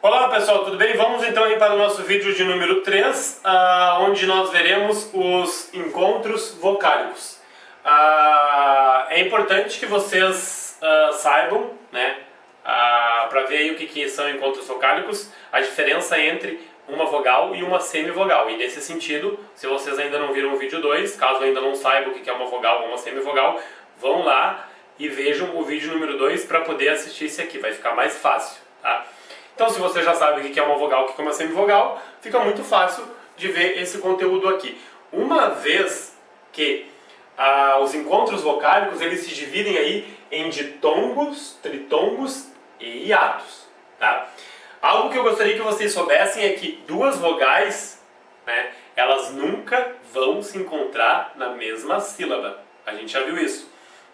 Olá pessoal, tudo bem? Vamos então aí para o nosso vídeo de número 3, onde nós veremos os encontros vocálicos. É importante que vocês saibam, né, para ver aí o que são encontros vocálicos, a diferença entre uma vogal e uma semivogal. E nesse sentido, se vocês ainda não viram o vídeo 2, caso ainda não saibam o que é uma vogal ou uma semivogal, vão lá e vejam o vídeo número 2 para poder assistir esse aqui, vai ficar mais fácil, tá? Então, se você já sabe o que é uma vogal e o que é uma semivogal, fica muito fácil de ver esse conteúdo aqui. Uma vez que os encontros vocálicos eles se dividem aí em ditongos, tritongos e hiatos, tá? Algo que eu gostaria que vocês soubessem é que duas vogais, né, elas nunca vão se encontrar na mesma sílaba. A gente já viu isso.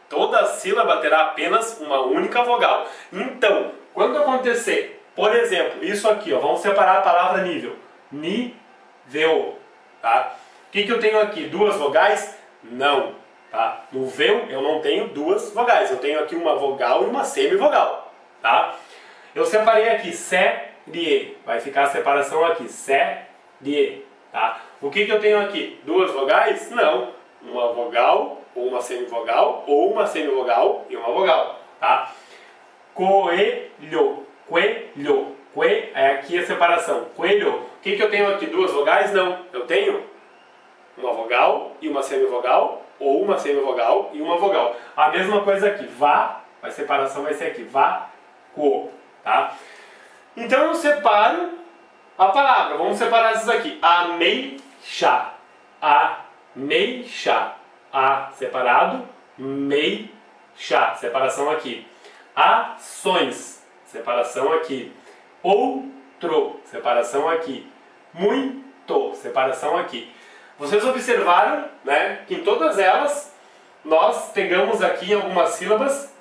Toda sílaba terá apenas uma única vogal. Então, quando acontecer, por exemplo, isso aqui, ó, vamos separar a palavra nível. Nível, tá? O que eu tenho aqui? Duas vogais? Não, tá? No véu eu não tenho duas vogais, eu tenho aqui uma vogal e uma semivogal, tá? Eu separei aqui série, vai ficar a separação aqui, série, tá? O que eu tenho aqui? Duas vogais? Não, uma vogal ou uma semivogal e uma vogal, tá? Coelho. Coelho, é aqui a separação, coelho. O que eu tenho aqui? Duas vogais? Não, eu tenho uma vogal e uma semivogal, ou uma semivogal e uma vogal. A mesma coisa aqui, vá, a separação vai ser aqui, vá, co, tá? Então eu separo a palavra, vamos separar essas aqui, ameixa, a separado, meixa, separação aqui, ações, separação aqui. Outro, separação aqui. Muito, separação aqui. Vocês observaram, né, que em todas elas nós pegamos aqui algumas sílabas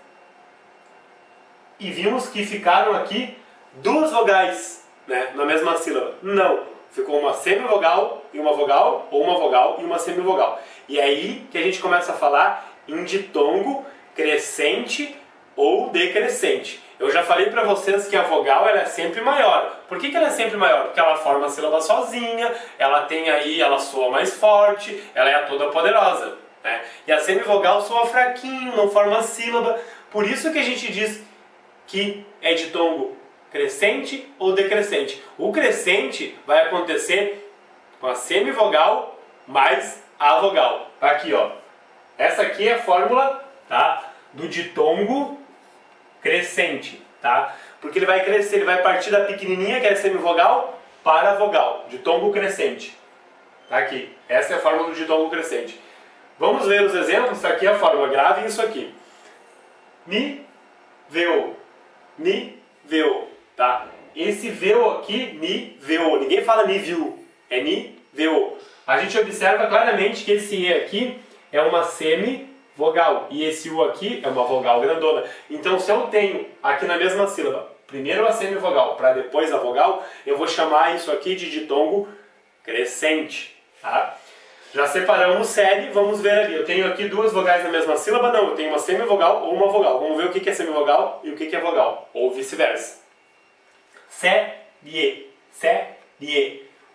e vimos que ficaram aqui duas vogais, né, na mesma sílaba. Não, ficou uma semivogal e uma vogal, ou uma vogal e uma semivogal. E é aí que a gente começa a falar em ditongo crescente ou decrescente. Eu já falei para vocês que a vogal ela é sempre maior. Por que ela é sempre maior? Porque ela forma a sílaba sozinha, ela tem aí, ela soa mais forte, ela é a toda poderosa, né? E a semivogal soa fraquinho, não forma a sílaba. Por isso que a gente diz que é ditongo crescente ou decrescente. O crescente vai acontecer com a semivogal mais a vogal. Tá aqui, ó. Essa aqui é a fórmula, tá, do ditongo crescente, tá? Porque ele vai crescer, ele vai partir da pequenininha, que é a semivogal, para a vogal, ditongo crescente. Tá aqui. Essa é a fórmula do ditongo crescente. Vamos ver os exemplos, tá aqui a fórmula, gravem isso aqui. Nível, tá? Esse véu aqui, nível, ninguém fala nível, é nível. A gente observa claramente que esse E aqui é uma semivogal e esse U aqui é uma vogal grandona. Então, se eu tenho aqui na mesma sílaba, primeiro a semivogal para depois a vogal, eu vou chamar isso aqui de ditongo crescente, tá? Já separamos série, vamos ver ali. Eu tenho aqui duas vogais na mesma sílaba? Não, eu tenho uma semivogal ou uma vogal. Vamos ver o que é semivogal e o que é vogal, ou vice-versa. Série.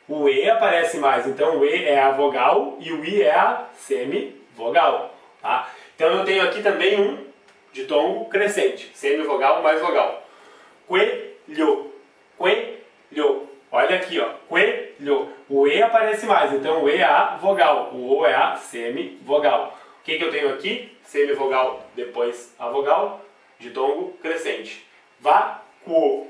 O E aparece mais, então o E é a vogal e o I é a semivogal, tá? Então eu tenho aqui também um ditongo crescente, semivogal mais vogal. Coelho. Olha aqui, ó, coelho. O E aparece mais, então o E é a vogal, o O é a semivogal. O que eu tenho aqui? Semivogal, depois a vogal, ditongo crescente. Vácuo.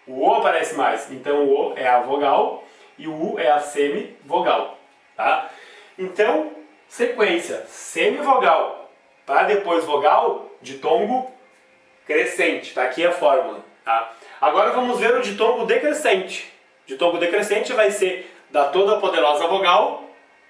O O aparece mais, então o O é a vogal e o U é a semivogal, tá? Então, sequência, semivogal para depois vogal, ditongo crescente, tá aqui a fórmula, tá? Agora vamos ver o ditongo decrescente. Ditongo decrescente vai ser da toda poderosa vogal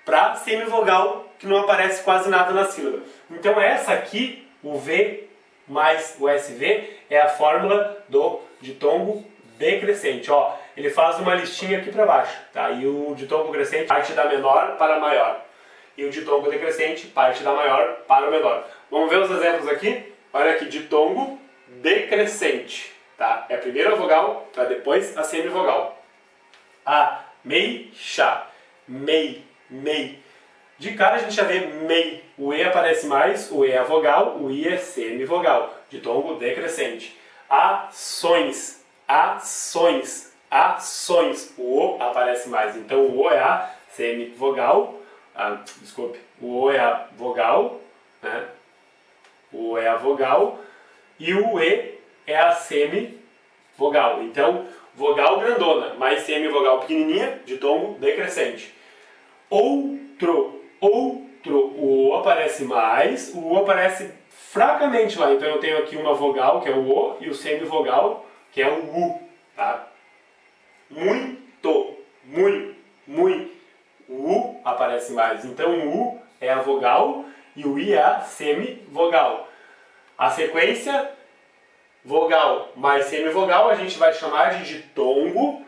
para semivogal, que não aparece quase nada na sílaba. Então essa aqui, o V mais o SV, é a fórmula do ditongo decrescente. Ó, ele faz uma listinha aqui para baixo, tá? E o ditongo crescente parte da menor para a maior. E o ditongo decrescente parte da maior para o menor. Vamos ver os exemplos aqui? Olha aqui, ditongo decrescente. tá? É primeiro a vogal para depois a semivogal. Ameixa, mei, mei. De cara a gente já vê mei. O E aparece mais, o E é a vogal, o I é semivogal, de tom decrescente. Ações, ações, ações. O O aparece mais, então o O é a semivogal. Desculpe, o O é a vogal, né? O O é a vogal e o E é a semivogal. Então, vogal grandona mais semivogal pequenininha, de tom decrescente. Outro, outro. O O aparece mais, o O aparece fracamente lá. Então eu tenho aqui uma vogal, que é o O, e o semivogal, que é o U, tá? Muito, muito, muito. O U aparece mais. Então o U é a vogal e o I é a semivogal. A sequência, vogal mais semivogal, a gente vai chamar de ditongo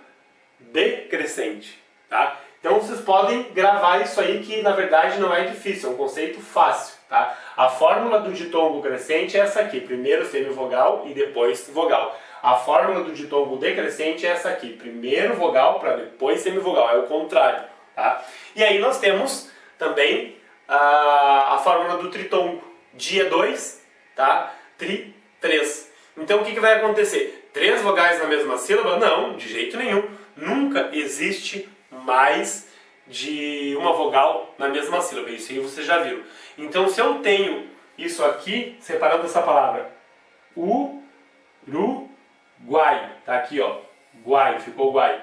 decrescente, tá? Então vocês podem gravar isso aí, que na verdade não é difícil, é um conceito fácil, tá? A fórmula do ditongo crescente é essa aqui, primeiro semivogal e depois vogal. A fórmula do ditongo decrescente é essa aqui, primeiro vogal para depois semivogal, é o contrário, tá? E aí nós temos também a fórmula do tritongo, dia 2, tá? Tri 3. Então o que vai acontecer? 3 vogais na mesma sílaba? Não, de jeito nenhum. Nunca existe mais de uma vogal na mesma sílaba. Isso aí vocês já viram. Então se eu tenho isso aqui, separando essa palavra, Uruguai, tá aqui ó, guai, ficou guai.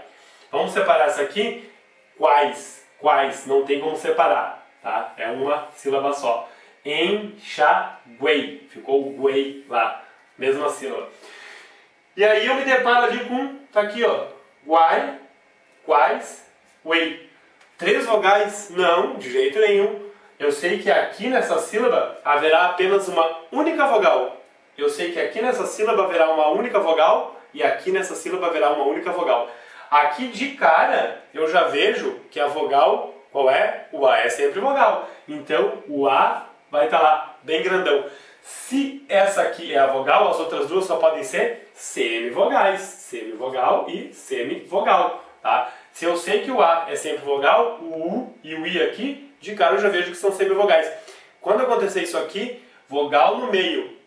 Vamos separar essa aqui, quais, quais, não tem como separar, tá? É uma sílaba só. Enxaguei, ficou guei lá, mesma sílaba. E aí eu me deparo ali com, tá aqui ó, guai, quais, wei. 3 vogais? Não, de jeito nenhum. Eu sei que aqui nessa sílaba haverá apenas uma única vogal. Eu sei que aqui nessa sílaba haverá uma única vogal e aqui nessa sílaba haverá uma única vogal. Aqui de cara eu já vejo que a vogal, qual é? O A é sempre vogal. Então o A vai estar lá, bem grandão. Se essa aqui é a vogal, as outras duas só podem ser semivogais. Semivogal e semivogal, tá? Se eu sei que o A é sempre vogal, o U e o I aqui, de cara eu já vejo que são semivogais. Quando acontecer isso aqui, vogal no meio,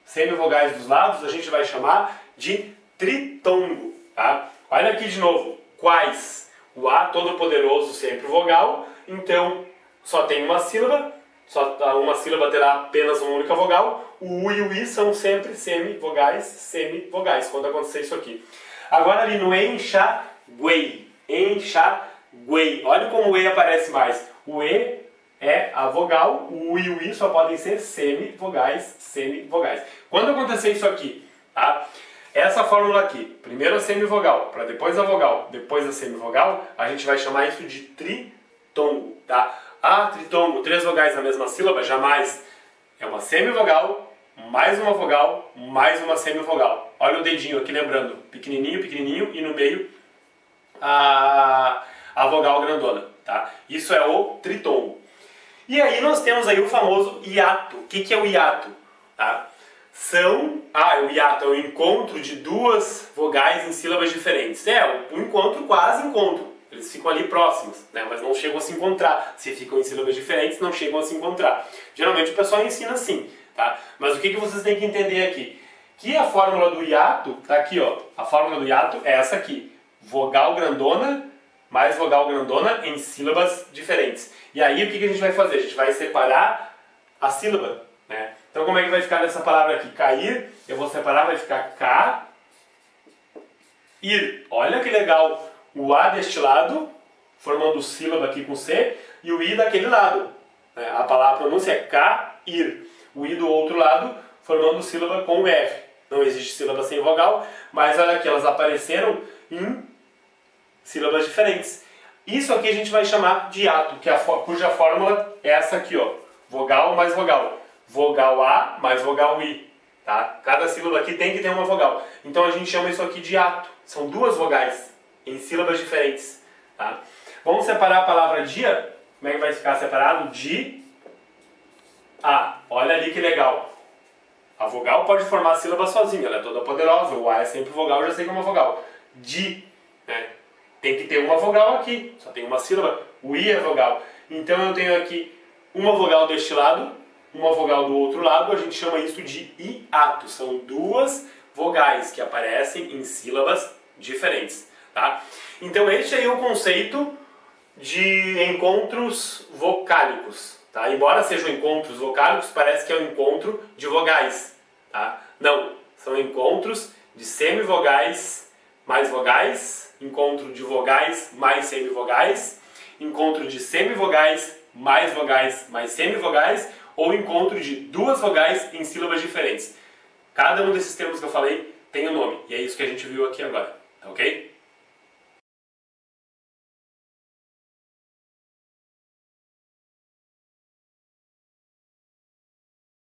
semivogais dos lados, a gente vai chamar de tritongo, tá? Olha aqui de novo, quais? O A todo poderoso sempre vogal, então só tem uma sílaba, só uma sílaba terá apenas uma única vogal. O U e o I são sempre semivogais, quando acontecer isso aqui. Agora ali no enxaguei, enxaguei. Olha como o E aparece mais. O E é a vogal, o U e o I só podem ser semivogais, semivogais. Quando acontecer isso aqui, tá? Essa fórmula aqui, primeiro a semivogal, para depois a vogal, depois a semivogal, a gente vai chamar isso de tritongo, tá? Ah, tritongo, 3 vogais na mesma sílaba? Jamais. É uma semivogal, mais uma vogal, mais uma semivogal. Olha o dedinho aqui, lembrando, pequenininho, pequenininho, e no meio a vogal grandona, tá? Isso é o tritongo. E aí nós temos aí o famoso hiato. O que é o hiato? Tá? O hiato é o encontro de 2 vogais em sílabas diferentes. É, um encontro, quase encontro. Eles ficam ali próximos, né? Mas não chegam a se encontrar. Se ficam em sílabas diferentes, não chegam a se encontrar. Geralmente o pessoal ensina assim, tá? Mas o que vocês têm que entender aqui? Que a fórmula do hiato, tá aqui ó, a fórmula do hiato é essa aqui. Vogal grandona mais vogal grandona em sílabas diferentes. E aí o que a gente vai fazer? A gente vai separar a sílaba, né? Então como é que vai ficar nessa palavra aqui? Cair, eu vou separar, vai ficar ca, ir. Olha que legal! O A deste lado, formando sílaba aqui com C, e o I daquele lado. A palavra pronúncia é ca-ir. O I do outro lado, formando sílaba com o R. Não existe sílaba sem vogal, mas olha aqui, elas apareceram em sílabas diferentes. Isso aqui a gente vai chamar de hiato, cuja fórmula é essa aqui, ó. Vogal mais vogal. Vogal A mais vogal I. Tá? Cada sílaba aqui tem que ter uma vogal. Então a gente chama isso aqui de hiato. São 2 vogais em sílabas diferentes. Tá? Vamos separar a palavra dia. Como é que vai ficar separado? Di, A. Olha ali que legal. A vogal pode formar a sílaba sozinha, ela é toda poderosa, o A é sempre vogal, eu já sei que é uma vogal. Di, né? Tem que ter uma vogal aqui, só tem uma sílaba, o I é vogal. Então eu tenho aqui uma vogal deste lado, uma vogal do outro lado, a gente chama isso de hiato. São duas vogais que aparecem em sílabas diferentes, tá? Então este aí é o conceito de encontros vocálicos, tá? Embora sejam encontros vocálicos, parece que é um encontro de vogais, tá? Não, são encontros de semivogais mais vogais, encontro de vogais mais semivogais, encontro de semivogais mais semivogais, ou encontro de duas vogais em sílabas diferentes. Cada um desses termos que eu falei tem um nome, e é isso que a gente viu aqui agora, tá ok?